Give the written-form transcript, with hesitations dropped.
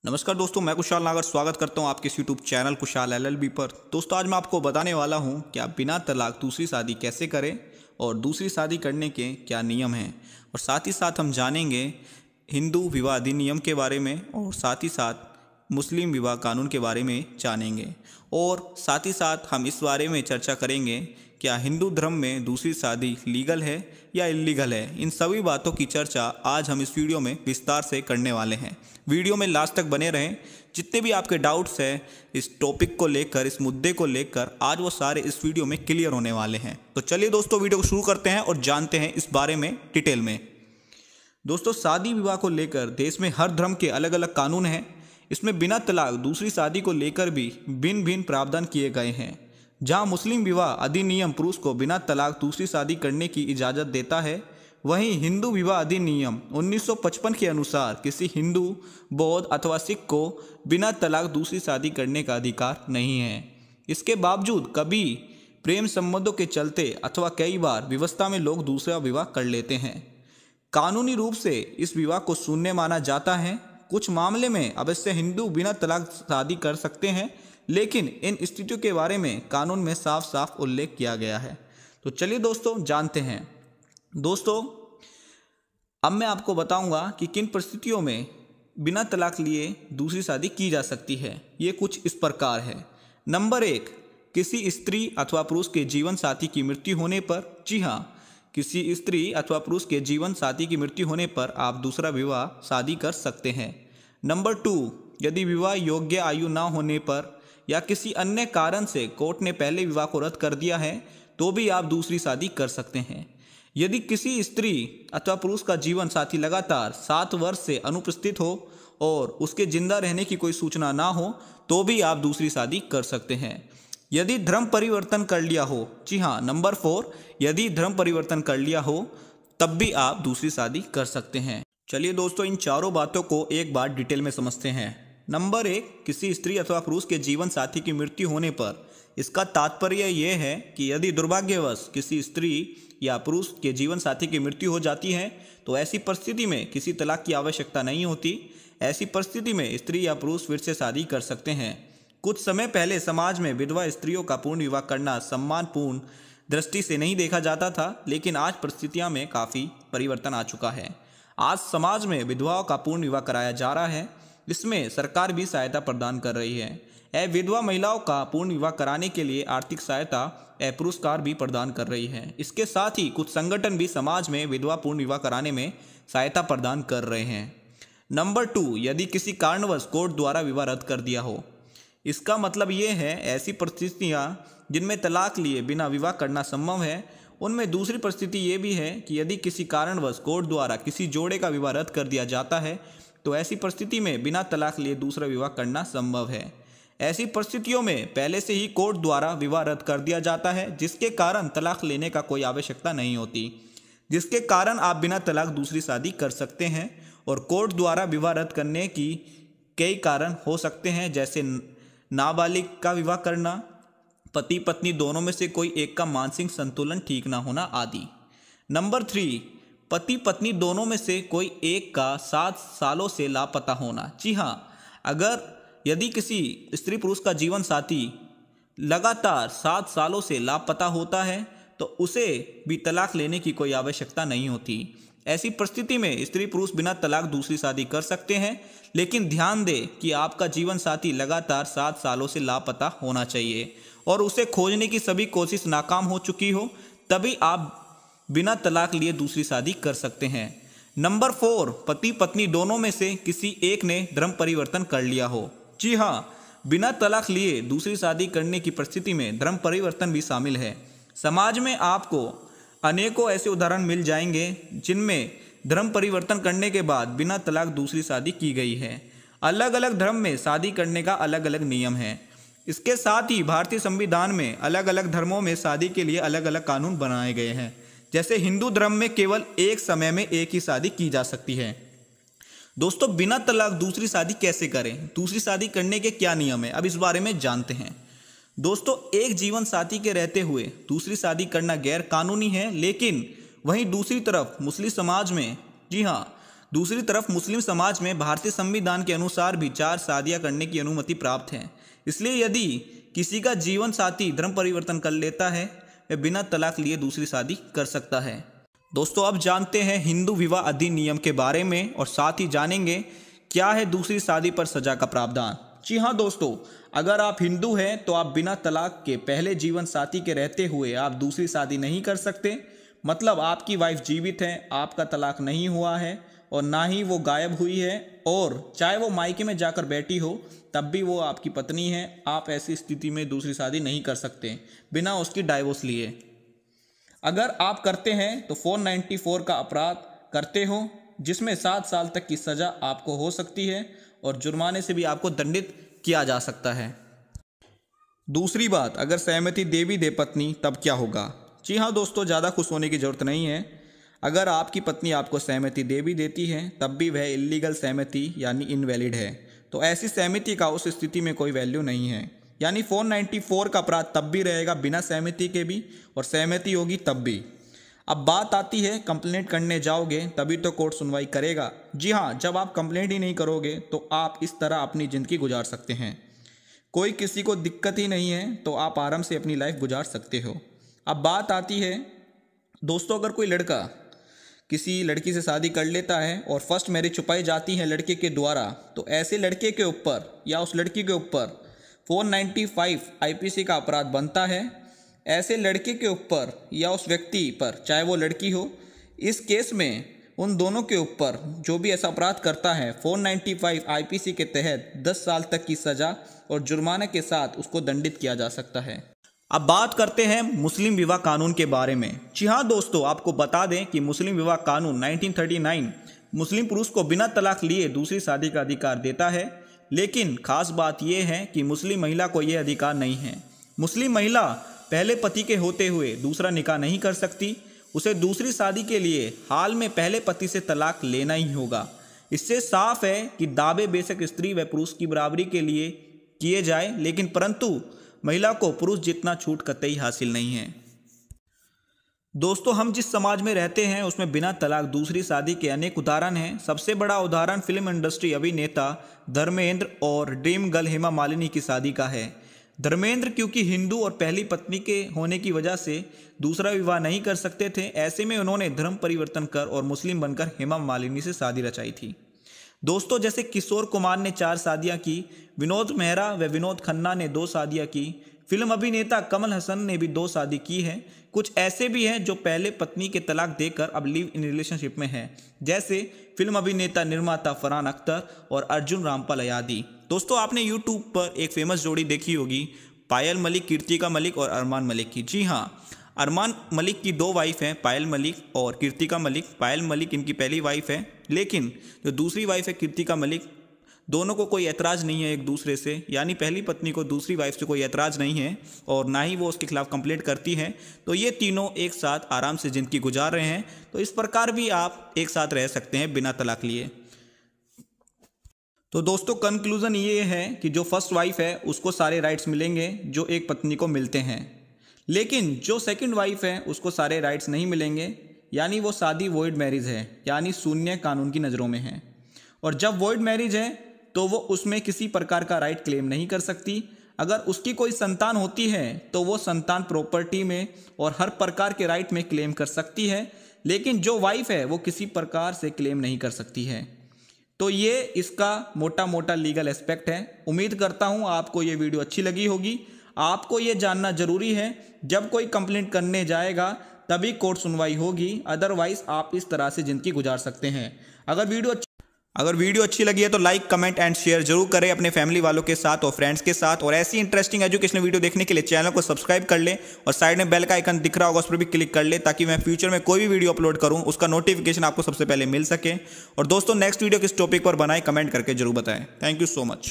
नमस्कार दोस्तों, मैं कुशाल नागर स्वागत करता हूं आपके इस यूट्यूब चैनल कुशाल एलएलबी पर। दोस्तों, आज मैं आपको बताने वाला हूं कि आप बिना तलाक दूसरी शादी कैसे करें और दूसरी शादी करने के क्या नियम हैं, और साथ ही साथ हम जानेंगे हिंदू विवाह अधिनियम के बारे में, और साथ ही साथ मुस्लिम विवाह कानून के बारे में जानेंगे। और साथ ही साथ हम इस बारे में चर्चा करेंगे क्या हिंदू धर्म में दूसरी शादी लीगल है या इलीगल है। इन सभी बातों की चर्चा आज हम इस वीडियो में विस्तार से करने वाले हैं। वीडियो में लास्ट तक बने रहें। जितने भी आपके डाउट्स हैं इस टॉपिक को लेकर, इस मुद्दे को लेकर, आज वो सारे इस वीडियो में क्लियर होने वाले हैं। तो चलिए दोस्तों, वीडियो को शुरू करते हैं और जानते हैं इस बारे में डिटेल में। दोस्तों, शादी विवाह को लेकर देश में हर धर्म के अलग अलग कानून हैं। इसमें बिना तलाक दूसरी शादी को लेकर भी भिन्न भिन्न प्रावधान किए गए हैं। जहां मुस्लिम विवाह अधिनियम पुरुष को बिना तलाक दूसरी शादी करने की इजाज़त देता है, वहीं हिंदू विवाह अधिनियम 1955 के अनुसार किसी हिंदू, बौद्ध अथवा सिख को बिना तलाक दूसरी शादी करने का अधिकार नहीं है। इसके बावजूद कभी प्रेम संबंधों के चलते अथवा कई बार विवशता में लोग दूसरा विवाह कर लेते हैं। कानूनी रूप से इस विवाह को शून्य माना जाता है। कुछ मामले में अवश्य हिंदू बिना तलाक शादी कर सकते हैं, लेकिन इन स्थितियों के बारे में कानून में साफ साफ उल्लेख किया गया है। तो चलिए दोस्तों, जानते हैं। दोस्तों, अब मैं आपको बताऊंगा कि किन परिस्थितियों में बिना तलाक लिए दूसरी शादी की जा सकती है। ये कुछ इस प्रकार है। नंबर 1, किसी स्त्री अथवा पुरुष के जीवन साथी की मृत्यु होने पर। जी हाँ, किसी स्त्री अथवा पुरुष के जीवन साथी की मृत्यु होने पर आप दूसरा विवाह शादी कर सकते हैं। नंबर 2, यदि विवाह योग्य आयु ना होने पर या किसी अन्य कारण से कोर्ट ने पहले विवाह को रद्द कर दिया है तो भी आप दूसरी शादी कर सकते हैं। यदि किसी स्त्री अथवा पुरुष का जीवन साथी लगातार 7 वर्ष से अनुपस्थित हो और उसके जिंदा रहने की कोई सूचना ना हो तो भी आप दूसरी शादी कर सकते हैं। यदि धर्म परिवर्तन कर लिया हो। जी हाँ, नंबर 4, यदि धर्म परिवर्तन कर लिया हो तब भी आप दूसरी शादी कर सकते हैं। चलिए दोस्तों, इन चारों बातों को एक बार डिटेल में समझते हैं। नंबर 1, किसी स्त्री अथवा पुरुष के जीवन साथी की मृत्यु होने पर। इसका तात्पर्य यह है कि यदि दुर्भाग्यवश किसी स्त्री या पुरुष के जीवन साथी की मृत्यु हो जाती है तो ऐसी परिस्थिति में किसी तलाक की आवश्यकता नहीं होती। ऐसी परिस्थिति में स्त्री या पुरुष फिर से शादी कर सकते हैं। कुछ समय पहले समाज में विधवा स्त्रियों का पूर्ण विवाह करना सम्मानपूर्ण दृष्टि से नहीं देखा जाता था, लेकिन आज परिस्थितियां में काफ़ी परिवर्तन आ चुका है। आज समाज में विधवाओं का पूर्ण विवाह कराया जा रहा है। इसमें सरकार भी सहायता प्रदान कर रही है। विधवा महिलाओं का पूर्ण विवाह कराने के लिए आर्थिक सहायता पुरस्कार भी प्रदान कर रही है। इसके साथ ही कुछ संगठन भी समाज में विधवा पूर्ण विवाह कराने में सहायता प्रदान कर रहे हैं। नंबर 2, यदि किसी कारणवश कोर्ट द्वारा विवाह रद्द कर दिया हो। इसका मतलब ये है, ऐसी परिस्थितियाँ जिनमें तलाक लिए बिना विवाह करना संभव है, उनमें दूसरी परिस्थिति ये भी है कि यदि किसी कारणवश कोर्ट द्वारा किसी जोड़े का विवाह रद्द कर दिया जाता है तो ऐसी परिस्थिति में बिना तलाक लिए दूसरा विवाह करना संभव है। ऐसी परिस्थितियों में पहले से ही कोर्ट द्वारा विवाह रद्द कर दिया जाता है, जिसके कारण तलाक लेने का कोई आवश्यकता नहीं होती, जिसके कारण आप बिना तलाक दूसरी शादी कर सकते हैं। और कोर्ट द्वारा विवाह रद्द करने की कई कारण हो सकते हैं, जैसे नाबालिग का विवाह करना, पति पत्नी दोनों में से कोई एक का मानसिक संतुलन ठीक ना होना आदि। नंबर 3, पति पत्नी दोनों में से कोई एक का 7 सालों से लापता होना। जी हाँ, यदि किसी स्त्री पुरुष का जीवन साथी लगातार 7 सालों से लापता होता है तो उसे भी तलाक लेने की कोई आवश्यकता नहीं होती। ऐसी परिस्थिति में स्त्री पुरुष बिना तलाक दूसरी शादी कर सकते हैं, लेकिन ध्यान दें कि आपका जीवन साथी लगातार 7 सालों से लापता होना चाहिए और उसे खोजने की सभी कोशिश नाकाम हो चुकी हो, तभी आप बिना तलाक लिए दूसरी शादी कर सकते हैं। नंबर 4, पति पत्नी दोनों में से किसी एक ने धर्म परिवर्तन कर लिया हो। जी हाँ, बिना तलाक लिए दूसरी शादी करने की परिस्थिति में धर्म परिवर्तन भी शामिल है। समाज में आपको अनेकों ऐसे उदाहरण मिल जाएंगे जिनमें धर्म परिवर्तन करने के बाद बिना तलाक दूसरी शादी की गई है। अलग अलग धर्म में शादी करने का अलग अलग नियम है। इसके साथ ही भारतीय संविधान में अलग अलग धर्मों में शादी के लिए अलग अलग कानून बनाए गए हैं। जैसे हिंदू धर्म में केवल एक समय में एक ही शादी की जा सकती है। दोस्तों, बिना तलाक दूसरी शादी कैसे करें, दूसरी शादी करने के क्या नियम है, अब इस बारे में जानते हैं। दोस्तों, एक जीवन साथी के रहते हुए दूसरी शादी करना गैर कानूनी है, लेकिन वहीं दूसरी तरफ मुस्लिम समाज में, जी हाँ, दूसरी तरफ मुस्लिम समाज में भारतीय संविधान के अनुसार भी 4 शादियां करने की अनुमति प्राप्त है। इसलिए यदि किसी का जीवन साथी धर्म परिवर्तन कर लेता है, वह बिना तलाक लिए दूसरी शादी कर सकता है। दोस्तों, अब जानते हैं हिंदू विवाह अधिनियम के बारे में और साथ ही जानेंगे क्या है दूसरी शादी पर सजा का प्रावधान। जी हाँ दोस्तों, अगर आप हिंदू हैं तो आप बिना तलाक के पहले जीवन साथी के रहते हुए आप दूसरी शादी नहीं कर सकते। मतलब आपकी वाइफ जीवित है, आपका तलाक नहीं हुआ है और ना ही वो गायब हुई है, और चाहे वो मायके में जाकर बैठी हो तब भी वो आपकी पत्नी है। आप ऐसी स्थिति में दूसरी शादी नहीं कर सकते बिना उसकी डाइवोर्स लिए। अगर आप करते हैं तो 494 का अपराध करते हो, जिसमें 7 साल तक की सजा आपको हो सकती है और जुर्माने से भी आपको दंडित किया जा सकता है। दूसरी बात, अगर सहमति दे भी दे पत्नी तब क्या होगा। जी हाँ दोस्तों, ज़्यादा खुश होने की ज़रूरत नहीं है। अगर आपकी पत्नी आपको सहमति दे भी देती है तब भी वह इल्लीगल सहमति यानी इनवैलिड है, तो ऐसी सहमति का उस स्थिति में कोई वैल्यू नहीं है। यानी 494 का अपराध तब भी रहेगा बिना सहमति के भी, और सहमति होगी तब भी। अब बात आती है कंप्लेंट करने जाओगे तभी तो कोर्ट सुनवाई करेगा। जी हाँ, जब आप कंप्लेंट ही नहीं करोगे तो आप इस तरह अपनी ज़िंदगी गुजार सकते हैं। कोई किसी को दिक्कत ही नहीं है तो आप आराम से अपनी लाइफ गुजार सकते हो। अब बात आती है दोस्तों, अगर कोई लड़का किसी लड़की से शादी कर लेता है और फर्स्ट मैरिज छुपाई जाती है लड़के के द्वारा, तो ऐसे लड़के के ऊपर या उस लड़की के ऊपर 495 आईपीसी का अपराध बनता है। ऐसे लड़के के ऊपर या उस व्यक्ति पर, चाहे वो लड़की हो, इस केस में उन दोनों के ऊपर जो भी ऐसा अपराध करता है 495 आईपीसी के तहत 10 साल तक की सज़ा और जुर्माने के साथ उसको दंडित किया जा सकता है। अब बात करते हैं मुस्लिम विवाह कानून के बारे में। जी हाँ दोस्तों, आपको बता दें कि मुस्लिम विवाह कानून 1939 मुस्लिम पुरुष को बिना तलाक लिए दूसरी शादी का अधिकार देता है। लेकिन खास बात यह है कि मुस्लिम महिला को यह अधिकार नहीं है। मुस्लिम महिला पहले पति के होते हुए दूसरा निकाह नहीं कर सकती। उसे दूसरी शादी के लिए हाल में पहले पति से तलाक लेना ही होगा। इससे साफ है कि दावे बेशक स्त्री व पुरुष की बराबरी के लिए किए जाए, लेकिन परंतु महिला को पुरुष जितना छूट कतई हासिल नहीं है। दोस्तों, हम जिस समाज में रहते हैं उसमें बिना तलाक दूसरी शादी के अनेक उदाहरण हैं। सबसे बड़ा उदाहरण फिल्म इंडस्ट्री अभिनेता धर्मेंद्र और ड्रीम गर्ल हेमा मालिनी की शादी का है। धर्मेंद्र क्योंकि हिंदू और पहली पत्नी के होने की वजह से दूसरा विवाह नहीं कर सकते थे, ऐसे में उन्होंने धर्म परिवर्तन कर और मुस्लिम बनकर हेमा मालिनी से शादी रचाई थी। दोस्तों, जैसे किशोर कुमार ने 4 शादियां की, विनोद मेहरा व विनोद खन्ना ने 2 शादियां की, फिल्म अभिनेता कमल हसन ने भी 2 शादी की है। कुछ ऐसे भी हैं जो पहले पत्नी के तलाक देकर अब लिव इन रिलेशनशिप में हैं, जैसे फिल्म अभिनेता निर्माता फरहान अख्तर और अर्जुन रामपाल अयादी। दोस्तों, आपने यूट्यूब पर एक फेमस जोड़ी देखी होगी, पायल मलिक, कीर्तिका मलिक और अरमान मलिक की। जी हाँ, अरमान मलिक की 2 वाइफ हैं, पायल मलिक और कीर्तिका मलिक। पायल मलिक इनकी पहली वाइफ है, लेकिन जो दूसरी वाइफ है कीर्तिका मलिक, दोनों को कोई ऐतराज़ नहीं है एक दूसरे से। यानी पहली पत्नी को दूसरी वाइफ से कोई ऐतराज़ नहीं है और ना ही वो उसके खिलाफ कंप्लेंट करती है। तो ये तीनों एक साथ आराम से ज़िंदगी गुजार रहे हैं। तो इस प्रकार भी आप एक साथ रह सकते हैं बिना तलाक लिए। तो दोस्तों, कंक्लूज़न ये है कि जो फर्स्ट वाइफ है उसको सारे राइट्स मिलेंगे जो एक पत्नी को मिलते हैं, लेकिन जो सेकंड वाइफ है उसको सारे राइट्स नहीं मिलेंगे। यानी वो शादी वॉइड मैरिज है, यानी शून्य कानून की नज़रों में है। और जब वॉइड मैरिज है तो वो उसमें किसी प्रकार का राइट क्लेम नहीं कर सकती। अगर उसकी कोई संतान होती है तो वो संतान प्रॉपर्टी में और हर प्रकार के राइट में क्लेम कर सकती है, लेकिन जो वाइफ है वो किसी प्रकार से क्लेम नहीं कर सकती है। तो ये इसका मोटा मोटा लीगल एस्पेक्ट है। उम्मीद करता हूँ आपको ये वीडियो अच्छी लगी होगी। आपको ये जानना जरूरी है, जब कोई कंप्लेंट करने जाएगा तभी कोर्ट सुनवाई होगी, अदरवाइज आप इस तरह से ज़िंदगी गुजार सकते हैं। अगर वीडियो अच्छी लगी है तो लाइक, कमेंट एंड शेयर जरूर करें अपने फैमिली वालों के साथ और फ्रेंड्स के साथ। और ऐसी इंटरेस्टिंग एजुकेशनल वीडियो देखने के लिए चैनल को सब्सक्राइब कर लें और साइड में बेल का आइकन दिख रहा होगा उस पर भी क्लिक कर लें, ताकि मैं फ्यूचर में कोई भी वीडियो अपलोड करूं उसका नोटिफिकेशन आपको सबसे पहले मिल सके। और दोस्तों, नेक्स्ट वीडियो किस टॉपिक पर बनाएं कमेंट करके जरूर बताएं। Thank you so much.